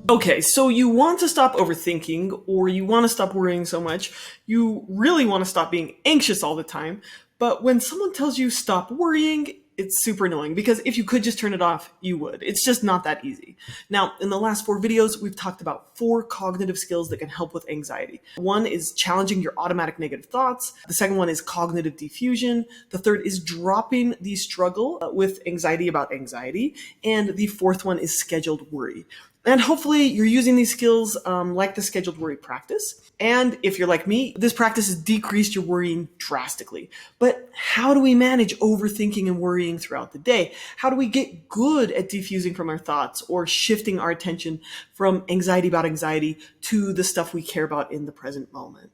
Okay, so you want to stop overthinking or you want to stop worrying so much. You really want to stop being anxious all the time. But when someone tells you stop worrying, it's super annoying because if you could just turn it off, you would. It's just not that easy. Now, in the last 4 videos, we've talked about 4 cognitive skills that can help with anxiety. One is challenging your automatic negative thoughts. The second one is cognitive diffusion. The third is dropping the struggle with anxiety about anxiety. And the fourth one is scheduled worry. And hopefully you're using these skills like the scheduled worry practice. And if you're like me, this practice has decreased your worrying drastically. But how do we manage overthinking and worrying throughout the day? How do we get good at defusing from our thoughts or shifting our attention from anxiety about anxiety to the stuff we care about in the present moment?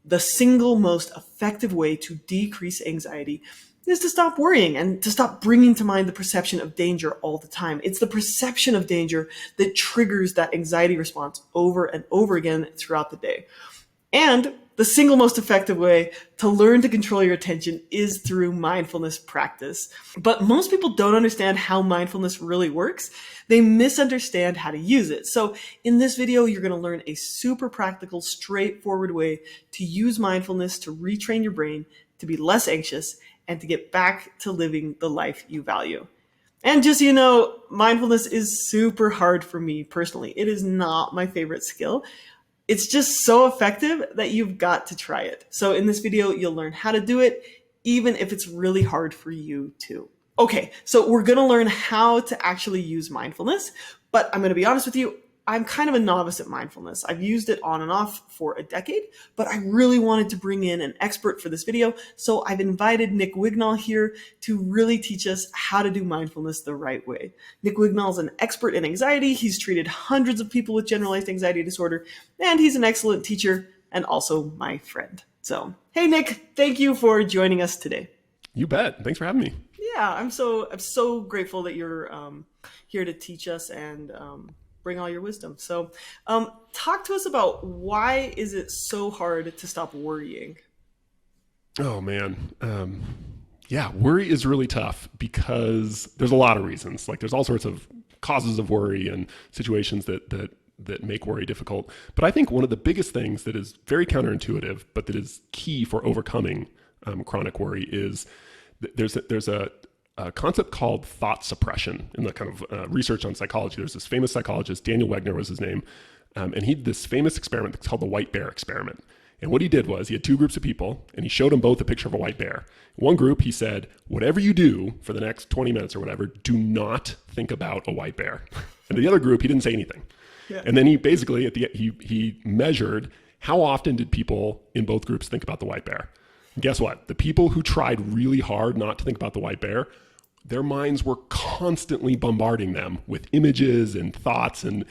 The single most effective way to decrease anxiety is to stop worrying and to stop bringing to mind the perception of danger all the time. It's the perception of danger that triggers that anxiety response over and over again throughout the day. And the single most effective way to learn to control your attention is through mindfulness practice. But most people don't understand how mindfulness really works. They misunderstand how to use it. So in this video, you're going to learn a super practical, straightforward way to use mindfulness to retrain your brain to be less anxious and to get back to living the life you value. And just so you know, mindfulness is super hard for me personally. It is not my favorite skill. It's just so effective that you've got to try it. So in this video, you'll learn how to do it, even if it's really hard for you too. Okay, so we're gonna learn how to actually use mindfulness, but I'm gonna be honest with you, I'm kind of a novice at mindfulness. I've used it on and off for a decade, but I really wanted to bring in an expert for this video. So I've invited Nick Wignall here to really teach us how to do mindfulness the right way. Nick Wignall is an expert in anxiety. He's treated hundreds of people with generalized anxiety disorder, and he's an excellent teacher and also my friend. So, hey Nick, thank you for joining us today. You bet. Thanks for having me. Yeah, I'm so grateful that you're here to teach us and bring all your wisdom. So talk to us about why is it so hard to stop worrying? Oh man. Yeah, worry is really tough because there's a lot of reasons. Like there's all sorts of causes of worry and situations that make worry difficult. But I think one of the biggest things that is very counterintuitive, but that is key for overcoming chronic worry is there's a concept called thought suppression in the kind of research on psychology. There's this famous psychologist, Daniel Wagner was his name, and he did this famous experiment that's called the white bear experiment. And what he did was he had 2 groups of people, and he showed them both a picture of a white bear. One group, he said, whatever you do for the next 20 minutes or whatever, do not think about a white bear. And the other group, he didn't say anything. Yeah. And then he basically, he measured how often did people in both groups think about the white bear. And guess what? The people who tried really hard not to think about the white bear, their minds were constantly bombarding them with images and thoughts and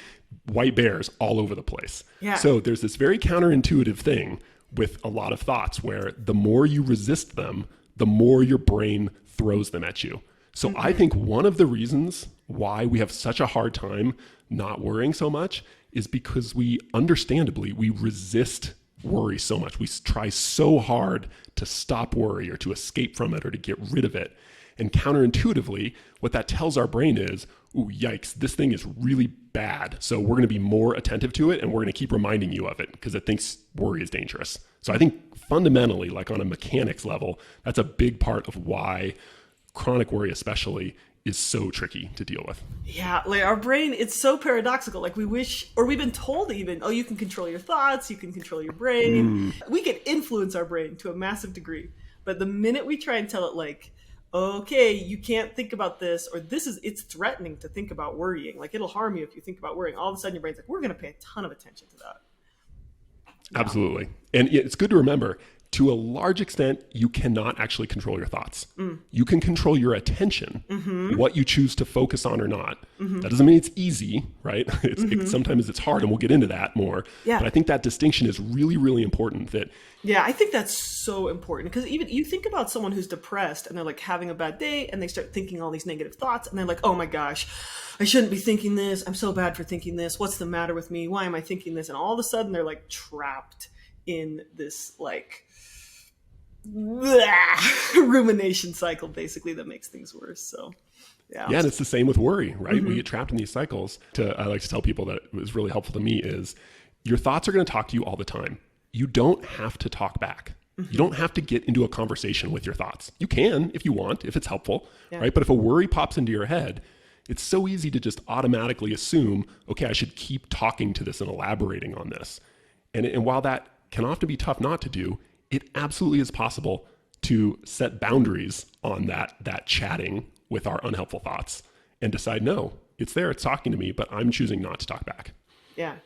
white bears all over the place. Yeah. So there's this very counterintuitive thing with a lot of thoughts where the more you resist them, the more your brain throws them at you. So I think one of the reasons why we have such a hard time not worrying so much is because we resist worry so much. We try so hard to stop worry or to escape from it or to get rid of it. And counterintuitively, what that tells our brain is, ooh, yikes, this thing is really bad. So we're going to be more attentive to it and we're going to keep reminding you of it because it thinks worry is dangerous. So I think fundamentally, like on a mechanics level, that's a big part of why chronic worry especially is so tricky to deal with. Yeah, like our brain, it's so paradoxical. Like we wish, or we've been told even, oh, you can control your thoughts, you can control your brain. We can influence our brain to a massive degree. But the minute we try and tell it like, okay, you can't think about this, or it's threatening to think about worrying. Like it'll harm you if you think about worrying. All of a sudden your brain's like, we're going to pay a ton of attention to that. Yeah. Absolutely. And it's good to remember, to a large extent, you cannot actually control your thoughts. You can control your attention, what you choose to focus on or not. That doesn't mean it's easy, right? Sometimes it's hard, and we'll get into that more. Yeah. But I think that distinction is really, really important. Yeah, I think that's so important because even you think about someone who's depressed and they're like having a bad day and they start thinking all these negative thoughts and they're like, oh my gosh, I shouldn't be thinking this. I'm so bad for thinking this. What's the matter with me? Why am I thinking this? And all of a sudden they're like trapped in this like rumination cycle basically that makes things worse. So yeah. Yeah, and it's the same with worry, right? We get trapped in these cycles. I like to tell people that it was really helpful to me is your thoughts are going to talk to you all the time. You don't have to talk back. You don't have to get into a conversation with your thoughts. You can if you want, if it's helpful, right? But if a worry pops into your head, it's so easy to just automatically assume, okay, I should keep talking to this and elaborating on this. And while that can often be tough not to do, it absolutely is possible to set boundaries on that chatting with our unhelpful thoughts and decide, no, it's there, it's talking to me, but I'm choosing not to talk back. Yeah.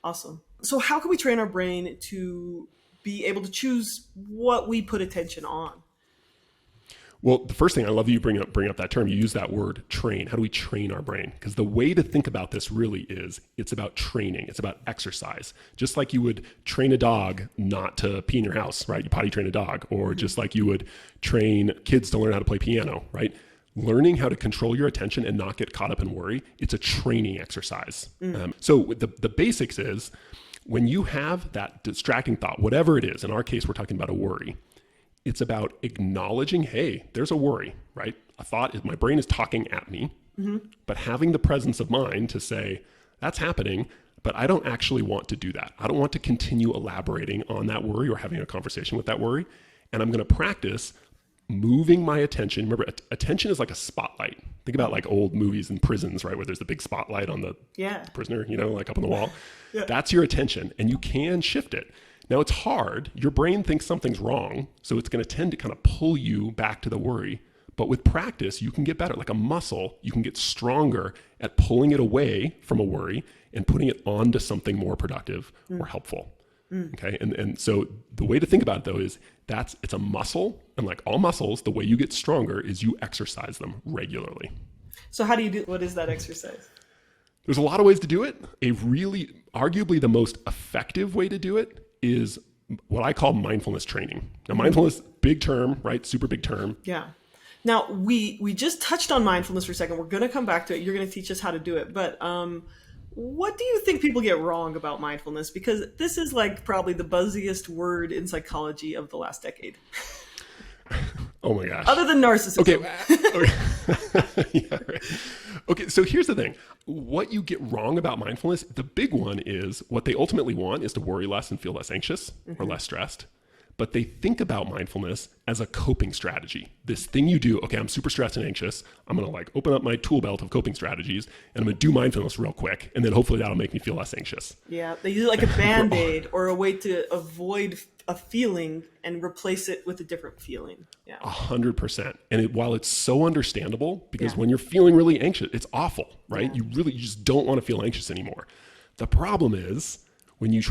Awesome. So how can we train our brain to be able to choose what we put attention on? Well, the first thing, I love that you bring up that term. You use that word train. How do we train our brain? Because the way to think about this really is it's about training. It's about exercise. Just like you would train a dog not to pee in your house, right? You potty train a dog. Or just like you would train kids to learn how to play piano, right? Learning how to control your attention and not get caught up in worry, it's a training exercise. So the basics is when you have that distracting thought, whatever it is, in our case, we're talking about a worry. It's about acknowledging, hey, there's a worry, right? A thought is my brain is talking at me, but having the presence of mind to say, that's happening, but I don't actually want to do that. I don't want to continue elaborating on that worry or having a conversation with that worry. And I'm going to practice moving my attention. Remember, attention is like a spotlight. Think about like old movies in prisons, right? Where there's the big spotlight on the prisoner, like up on the wall. That's your attention, and you can shift it. Now, it's hard. Your brain thinks something's wrong, so it's going to tend to kind of pull you back to the worry. But with practice, you can get better. Like a muscle, you can get stronger at pulling it away from a worry and putting it onto something more productive or helpful. Okay. And so the way to think about it though is it's a muscle, and like all muscles, the way you get stronger is you exercise them regularly. So how do you do, what is that exercise? There's a lot of ways to do it. Arguably the most effective way to do it is what I call mindfulness training. Now, mindfulness, big term, right? Super big term. Yeah. Now we just touched on mindfulness for a second. We're going to come back to it. You're going to teach us how to do it, but, what do you think people get wrong about mindfulness? Because this is like probably the buzziest word in psychology of the last decade. Oh my gosh. Other than narcissism. Okay. Yeah, right. Okay, so here's the thing. What you get wrong about mindfulness, the big one is what they ultimately want is to worry less and feel less anxious or less stressed. But they think about mindfulness as a coping strategy. This thing you do, okay, I'm super stressed and anxious. I'm going to like open up my tool belt of coping strategies and I'm going to do mindfulness real quick. And then hopefully that'll make me feel less anxious. Yeah, they use it like a Band-Aid or a way to avoid a feeling and replace it with a different feeling. Yeah, 100%. And while it's so understandable, because when you're feeling really anxious, it's awful, right? You just don't want to feel anxious anymore. The problem is, when you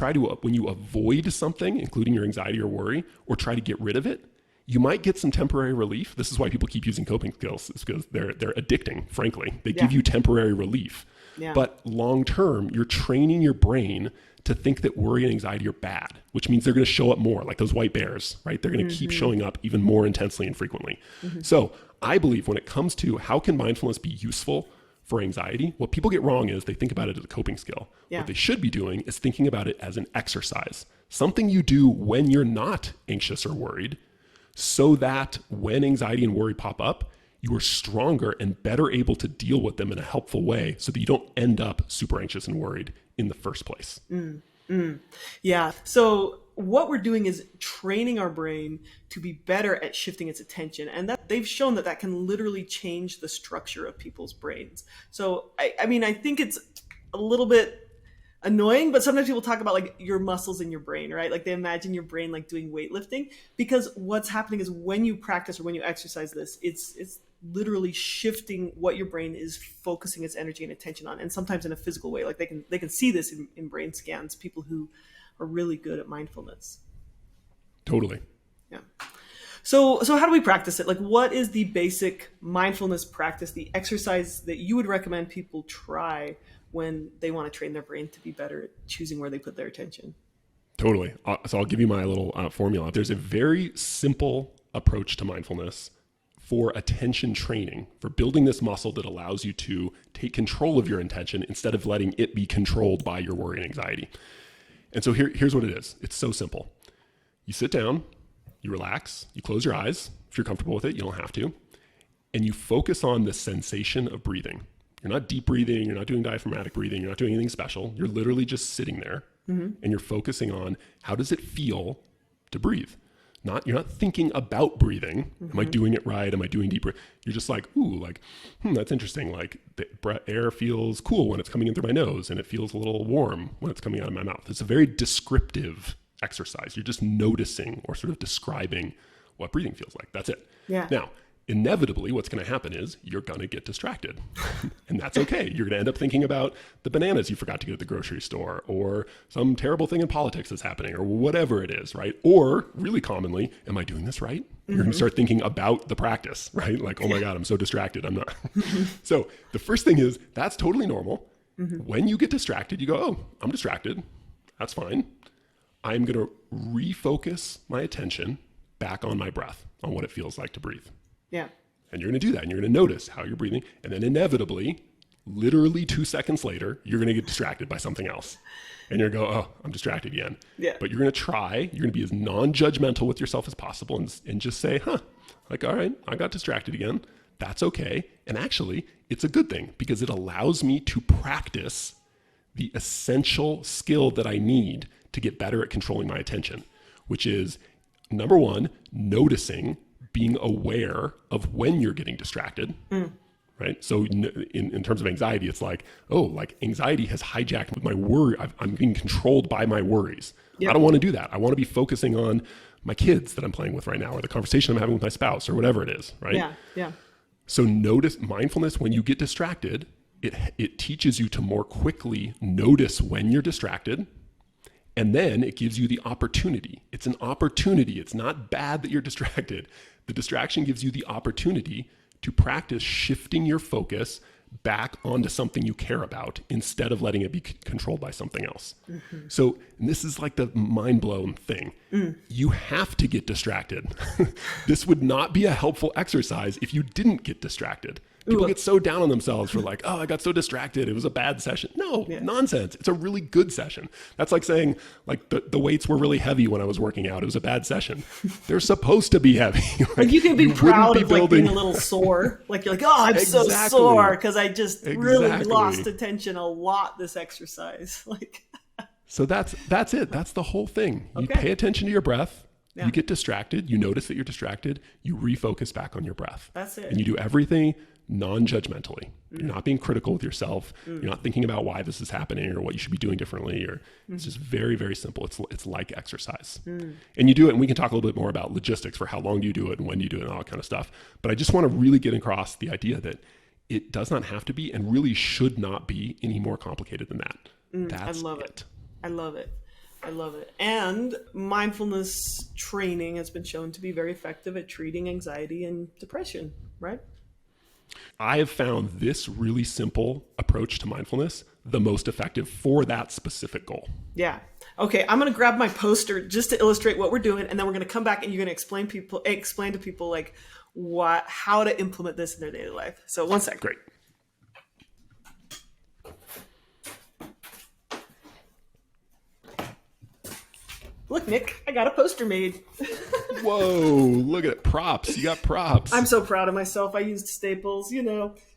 avoid something, including your anxiety or worry, or try to get rid of it, you might get some temporary relief. This is why people keep using coping skills. It's because they're addicting, frankly. They give you temporary relief. Yeah. But long term, you're training your brain to think that worry and anxiety are bad, which means they're going to show up more, like those white bears, right? They're going to keep showing up even more intensely and frequently. So I believe when it comes to how can mindfulness be useful for anxiety, what people get wrong is they think about it as a coping skill. What they should be doing is thinking about it as an exercise, something you do when you're not anxious or worried, so that when anxiety and worry pop up, you are stronger and better able to deal with them in a helpful way so that you don't end up super anxious and worried in the first place. Yeah. So what we're doing is training our brain to be better at shifting its attention. And that they've shown that can literally change the structure of people's brains. So, I mean, I think it's a little bit annoying, but sometimes people talk about like your muscles in your brain, right? Like they imagine your brain like doing weightlifting, because what's happening is when you practice or when you exercise this, it's literally shifting what your brain is focusing its energy and attention on. And sometimes in a physical way, like they can see this in brain scans, people who are really good at mindfulness. Totally. Yeah. So how do we practice it? Like, what is the basic mindfulness practice, the exercise that you would recommend people try when they want to train their brain to be better at choosing where they put their attention? Totally. So I'll give you my little formula. There's a very simple approach to mindfulness for attention training, for building this muscle that allows you to take control of your attention instead of letting it be controlled by your worry and anxiety. And so here's what it is. It's so simple. You sit down you relax, you close your eyes. If you're comfortable with it, you don't have to. And you focus on the sensation of breathing. You're not deep breathing. You're not doing diaphragmatic breathing. You're not doing anything special. You're literally just sitting there and you're focusing on how does it feel to breathe? You're not thinking about breathing. Am I doing it right? Am I doing deep breath? You're just like, ooh, like, that's interesting. Like the air feels cool when it's coming in through my nose and it feels a little warm when it's coming out of my mouth. It's a very descriptive exercise. You're just noticing or sort of describing what breathing feels like. That's it. Yeah. Now, inevitably, what's going to happen is you're going to get distracted. And that's okay. You're going to end up thinking about the bananas you forgot to get at the grocery store, or some terrible thing in politics that's happening, or whatever it is, right? Or really commonly, am I doing this right? You're going to start thinking about the practice, right? Like, oh my God, I'm so distracted. I'm not. So the first thing is that's totally normal. When you get distracted, you go, oh, I'm distracted. That's fine. I'm going to refocus my attention back on my breath, on what it feels like to breathe. Yeah. And you're going to do that. And you're going to notice how you're breathing. And then inevitably, literally 2 seconds later, you're going to get distracted by something else. And you're going to go, oh, I'm distracted again. Yeah. But you're going to try, you're going to be as non-judgmental with yourself as possible and just say, like, all right, I got distracted again. That's okay. And actually, it's a good thing because it allows me to practice the essential skill that I need to get better at controlling my attention, which is number one, noticing, being aware of when you're getting distracted, right? So in terms of anxiety, it's like, oh, like anxiety has hijacked my worry. I'm being controlled by my worries. Yep. I don't want to do that. I want to be focusing on my kids that I'm playing with right now, or the conversation I'm having with my spouse, or whatever it is, right? Yeah, yeah. So notice mindfulness when you get distracted, it teaches you to more quickly notice when you're distracted. And then it gives you the opportunity. It's an opportunity. It's not bad that you're distracted. The distraction gives you the opportunity to practice shifting your focus back onto something you care about instead of letting it be controlled by something else. So and this is like the mind-blown thing. You have to get distracted. This would not be a helpful exercise if you didn't get distracted. People get so down on themselves for like, oh, I got so distracted. It was a bad session. No, nonsense. It's a really good session. That's like saying like the weights were really heavy when I was working out. It was a bad session. They're supposed to be heavy. Like you can be proud of like being a little sore. Like you're like, oh, I'm so sore because I just really lost attention a lot this exercise. Like, so that's it. That's the whole thing. You pay attention to your breath. Yeah. You get distracted. You notice that you're distracted. You refocus back on your breath. That's it. And you do everything non-judgmentally. You're not being critical with yourself. You're not thinking about why this is happening or what you should be doing differently. Or it's just very, very simple. It's like exercise. And you do it, and we can talk a little bit more about logistics for how long do you do it and when do you do it and all that kind of stuff. But I just want to really get across the idea that it does not have to be and really should not be any more complicated than that. That's I love it. I love it. I love it. And mindfulness training has been shown to be very effective at treating anxiety and depression, right? I have found this really simple approach to mindfulness the most effective for that specific goal. Yeah. Okay, I'm going to grab my poster just to illustrate what we're doing, and then we're going to come back and you're going to explain to people like how to implement this in their daily life. So one second. Great. Look, Nick, I got a poster made. Whoa, look at it. Props. You got props. I'm so proud of myself. I used staples,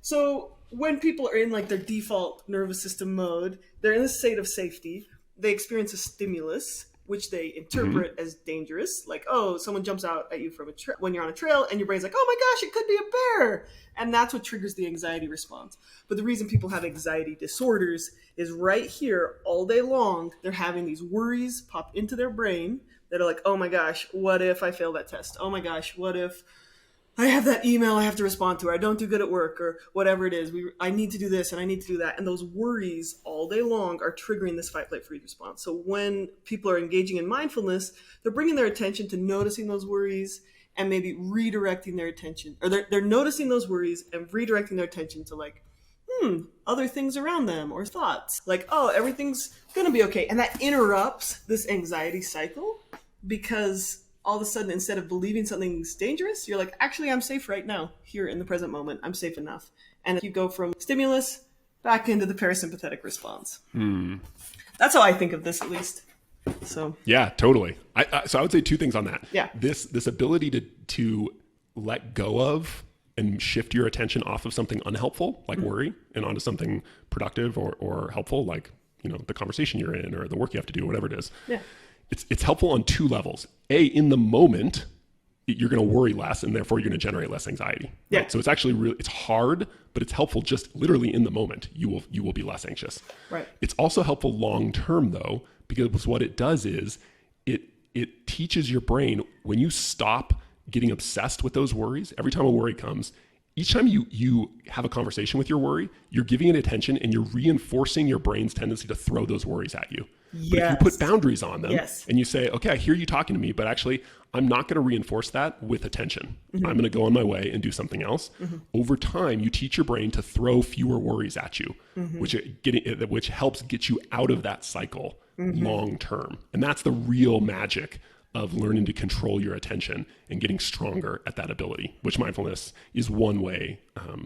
So when people are in like their default nervous system mode, they're in a state of safety. They experience a stimulus, which they interpret as dangerous. Like, oh, someone jumps out at you from when you're on a trail and your brain's like, oh my gosh, it could be a bear. And that's what triggers the anxiety response. But the reason people have anxiety disorders is right here all day long, they're having these worries pop into their brain that are like, oh my gosh, what if I fail that test? Oh my gosh, what if I have that email I have to respond to, or I don't do good at work, or whatever it is. I need to do this and I need to do that. And those worries all day long are triggering this fight, flight, freeze response. So when people are engaging in mindfulness, they're bringing their attention to noticing those worries and maybe redirecting their attention, or they're noticing those worries and redirecting their attention to like, other things around them or thoughts like, oh, everything's going to be okay. And that interrupts this anxiety cycle because all of a sudden, instead of believing something's dangerous, you're like, actually, I'm safe right now, here in the present moment. I'm safe enough. And you go from stimulus back into the parasympathetic response. That's how I think of this, at least. So Yeah, totally. So I would say two things on that. Yeah. This ability to let go of and shift your attention off of something unhelpful, like worry, and onto something productive or helpful, like, the conversation you're in or the work you have to do, whatever it is. Yeah. It's helpful on two levels. A, in the moment, you're going to worry less, and therefore you're going to generate less anxiety. Yeah. Right? So it's actually it's hard, but it's helpful just literally in the moment. You will be less anxious. Right. It's also helpful long term though, because what it does is it teaches your brain, when you stop getting obsessed with those worries, every time a worry comes, each time you have a conversation with your worry, you're giving it attention and you're reinforcing your brain's tendency to throw those worries at you. Yes. But if you put boundaries on them Yes. and you say, okay, I hear you talking to me, but actually I'm not going to reinforce that with attention. I'm going to go on my way and do something else. Over time, you teach your brain to throw fewer worries at you, which helps get you out of that cycle long term. And that's the real magic of learning to control your attention and getting stronger at that ability, which mindfulness is one way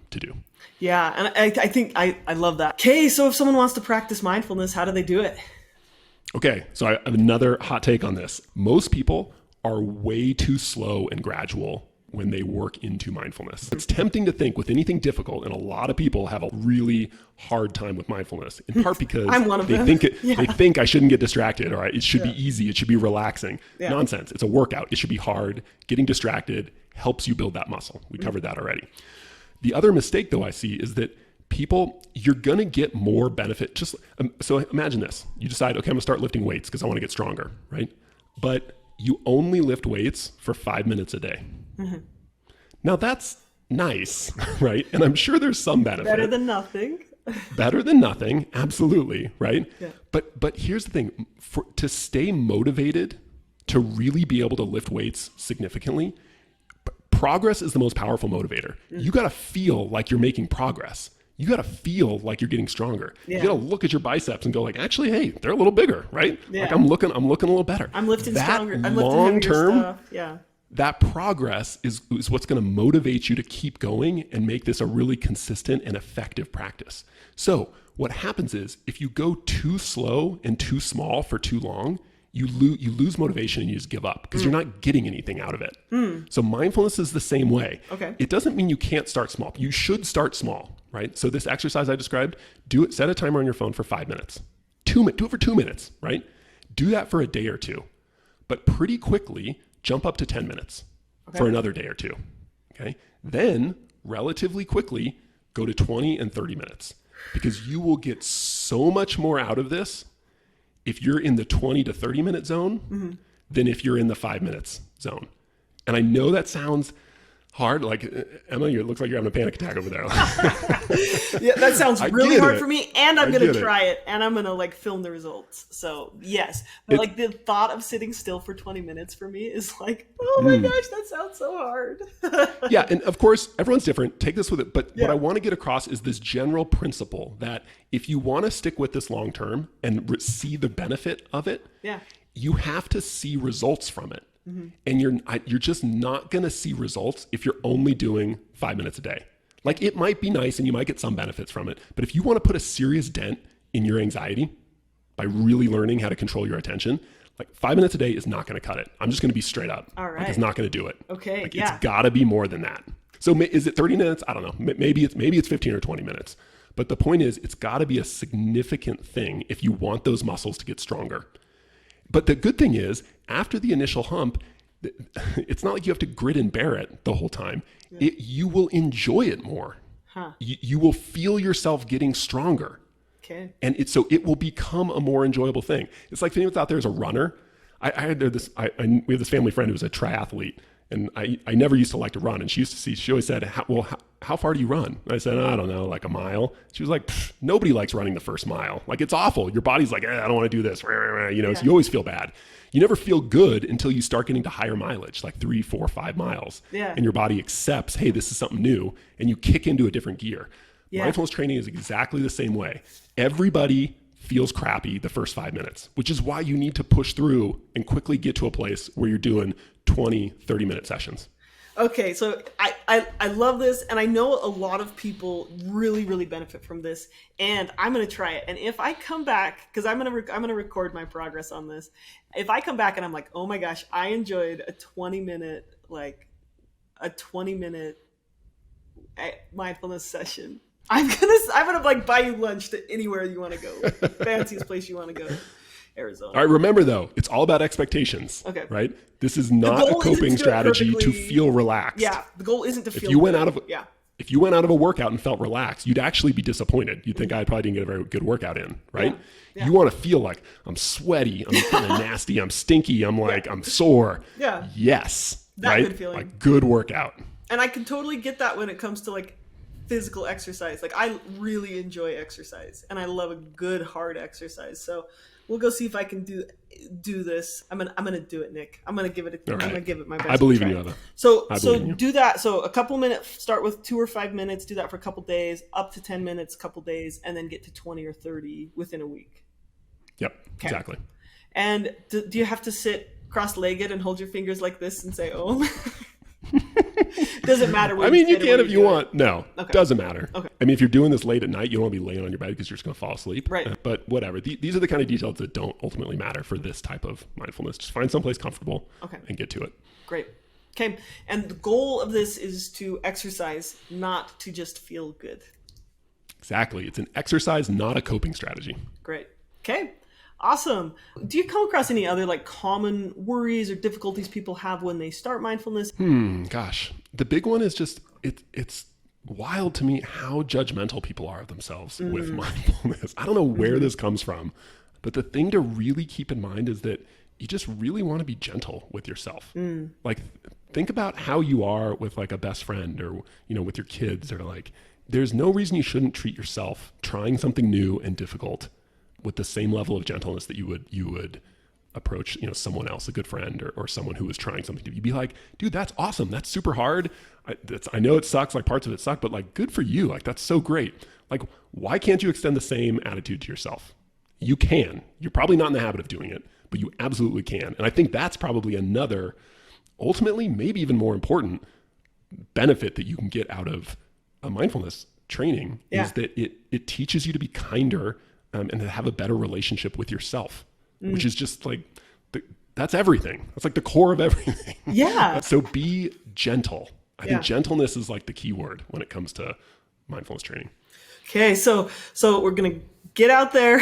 to do. Yeah, and I think I love that. Okay, so if someone wants to practice mindfulness, how do they do it? Okay, so I have another hot take on this. Most people are way too slow and gradual when they work into mindfulness. It's tempting to think with anything difficult, and a lot of people have a really hard time with mindfulness, in part because I'm one of them. they think I shouldn't get distracted, or it should be easy, it should be relaxing. Yeah. Nonsense. It's a workout. It should be hard. Getting distracted helps you build that muscle. We covered that already. The other mistake, though, I see is that you're going to get more benefit. So imagine this. You decide, okay, I'm going to start lifting weights because I want to get stronger, right? But you only lift weights for 5 minutes a day. Now that's nice, right? And I'm sure there's some benefit. Better than nothing. Better than nothing, absolutely, right? Yeah. But here's the thing. To stay motivated, to really be able to lift weights significantly, progress is the most powerful motivator. You got to feel like you're making progress. You got to feel like you're getting stronger. Yeah. You got to look at your biceps and go like, actually, hey, they're a little bigger, right? Yeah. Like I'm looking a little better. I'm lifting stronger. I'm lifting long heavier term, stuff. Yeah. that progress is what's going to motivate you to keep going and make this a really consistent and effective practice. So what happens is if you go too slow and too small for too long, you lose motivation and you just give up because you're not getting anything out of it. So mindfulness is the same way. Okay. It doesn't mean you can't start small. You should start small, right? So this exercise I described, set a timer on your phone for 5 minutes. Do it for 2 minutes, right? Do that for a day or two. But pretty quickly, jump up to 10 minutes for another day or two. Okay. Then relatively quickly, go to 20 and 30 minutes because you will get so much more out of this if you're in the 20 to 30 minute zone than if you're in the 5 minutes zone. And I know that sounds hard. Like, Emma, it looks like you're having a panic attack over there. Yeah, that sounds really hard for me, and I'm going to try it. it, and I'm going to film the results. So yes, but the thought of sitting still for 20 minutes for me is like, oh my gosh, that sounds so hard. Yeah, and of course, everyone's different. Take this with it. But what I want to get across is this general principle that if you want to stick with this long term and see the benefit of it, you have to see results from it. And you're just not going to see results if you're only doing 5 minutes a day. Like it might be nice and you might get some benefits from it, but if you want to put a serious dent in your anxiety by really learning how to control your attention, like 5 minutes a day is not going to cut it. I'm just going to be straight up. All right. Like it's not going to do it. Okay. Like it's got to be more than that. So is it 30 minutes? I don't know. Maybe it's 15 or 20 minutes. But the point is, it's got to be a significant thing if you want those muscles to get stronger. But the good thing is, after the initial hump, it's not like you have to grit and bear it the whole time. You will enjoy it more. You will feel yourself getting stronger. Okay. And it will become a more enjoyable thing. It's like anyone out there as a runner. We have this family friend who's a triathlete, and I never used to like to run. And she always said, how far do you run? And I said, I don't know, like a mile. She was like, nobody likes running the first mile. Like it's awful. Your body's like, I don't want to do this. So you always feel bad. You never feel good until you start getting to higher mileage, like 3, 4, 5 miles. Yeah. And your body accepts, hey, this is something new. And you kick into a different gear. Yeah. Mindfulness training is exactly the same way. Everybody feels crappy the first 5 minutes, which is why you need to push through and quickly get to a place where you're doing 20, 30-minute sessions. Okay, so I love this, and I know a lot of people really, really benefit from this, and I'm gonna try it. And if I come back, because I'm gonna record my progress on this. If I come back and I'm like, oh my gosh, I enjoyed a 20-minute mindfulness session. I'm gonna like buy you lunch to anywhere you want to go, fanciest place you want to go. Arizona. All right, remember though, it's all about expectations. Okay. Right? This is not a coping strategy to feel relaxed. Yeah, the goal isn't to feel If you went out of a workout and felt relaxed, you'd actually be disappointed. You'd think I probably didn't get a very good workout in, right? Yeah. You want to feel like I'm sweaty, I'm kind of nasty, I'm stinky, I'm sore. Yeah. Yes. That right? good feeling. Like good workout. And I can totally get that when it comes to like physical exercise. Like I really enjoy exercise, and I love a good hard exercise. So we'll go see if I can do this. I'm gonna do it, Nick. I'm gonna give it I'm gonna give it my best. I believe in you, Eva. So do that. So a couple minutes. Start with 2 or 5 minutes. Do that for a couple days. Up to 10 minutes, a couple days, and then get to 20 or 30 within a week. Yep. Okay. Exactly. And do you have to sit cross-legged and hold your fingers like this and say "Om"? Doesn't matter. I mean, you can if you want. No, okay. Doesn't matter. Okay. I mean, if you're doing this late at night, you don't want to be laying on your bed because you're just going to fall asleep. Right. But whatever. These are the kind of details that don't ultimately matter for this type of mindfulness. Just find someplace comfortable and get to it. Great. Okay. And the goal of this is to exercise, not to just feel good. Exactly. It's an exercise, not a coping strategy. Great. Okay. Awesome. Do you come across any other like common worries or difficulties people have when they start mindfulness? Gosh, the big one is just it's wild to me how judgmental people are of themselves with mindfulness. I don't know where this comes from, but the thing to really keep in mind is that you just really want to be gentle with yourself. Like think about how you are with like a best friend or, with your kids, or like, there's no reason you shouldn't treat yourself trying something new and difficult with the same level of gentleness that you would approach, someone else, a good friend or someone who was trying something. You'd be like, dude, that's awesome. That's super hard. I know it sucks. Like parts of it suck, but like good for you. Like that's so great. Like why can't you extend the same attitude to yourself? You can. You're probably not in the habit of doing it, but you absolutely can. And I think that's probably another, ultimately, maybe even more important benefit that you can get out of a mindfulness training is that it teaches you to be kinder and to have a better relationship with yourself, which is just like, that's everything. That's like the core of everything. Yeah. So be gentle. I think gentleness is like the key word when it comes to mindfulness training. Okay. So we're going to get out there,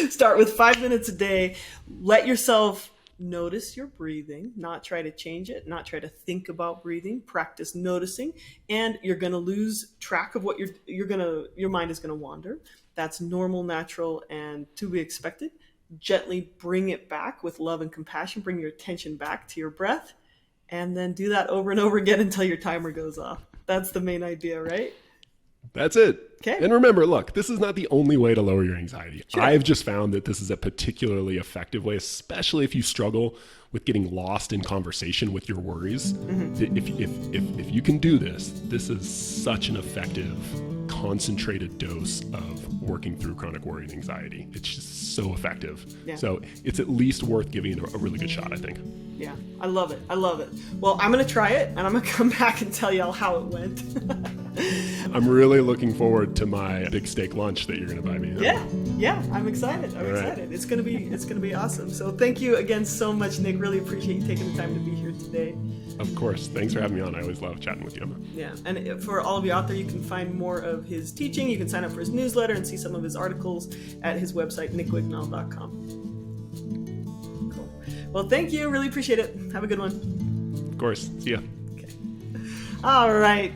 start with 5 minutes a day. Let yourself notice your breathing, not try to change it, not try to think about breathing, practice noticing, and you're going to lose track of what your mind is going to wander. That's normal, natural, and to be expected. Gently bring it back with love and compassion. Bring your attention back to your breath, and then do that over and over again until your timer goes off. That's the main idea, right? That's it. Okay. And remember, look, this is not the only way to lower your anxiety. Sure. I've just found that this is a particularly effective way, especially if you struggle with getting lost in conversation with your worries. If you can do this, this is such an effective, concentrated dose of working through chronic worry and anxiety. It's just so effective. Yeah. So it's at least worth giving it a really good shot, I think. Yeah, I love it. Well, I'm going to try it, and I'm going to come back and tell y'all how it went. I'm really looking forward to my big steak lunch that you're going to buy me. Yeah, I'm excited. Excited. It's going to be awesome. So thank you again so much, Nick. Really appreciate you taking the time to be here today. Of course. Thanks for having me on. I always love chatting with you, Emma. Yeah, and for all of you out there, you can find more of his teaching. You can sign up for his newsletter and see some of his articles at his website, nickwignall.com. Cool. Well, thank you. Really appreciate it. Have a good one. Of course. See ya. Okay. All right.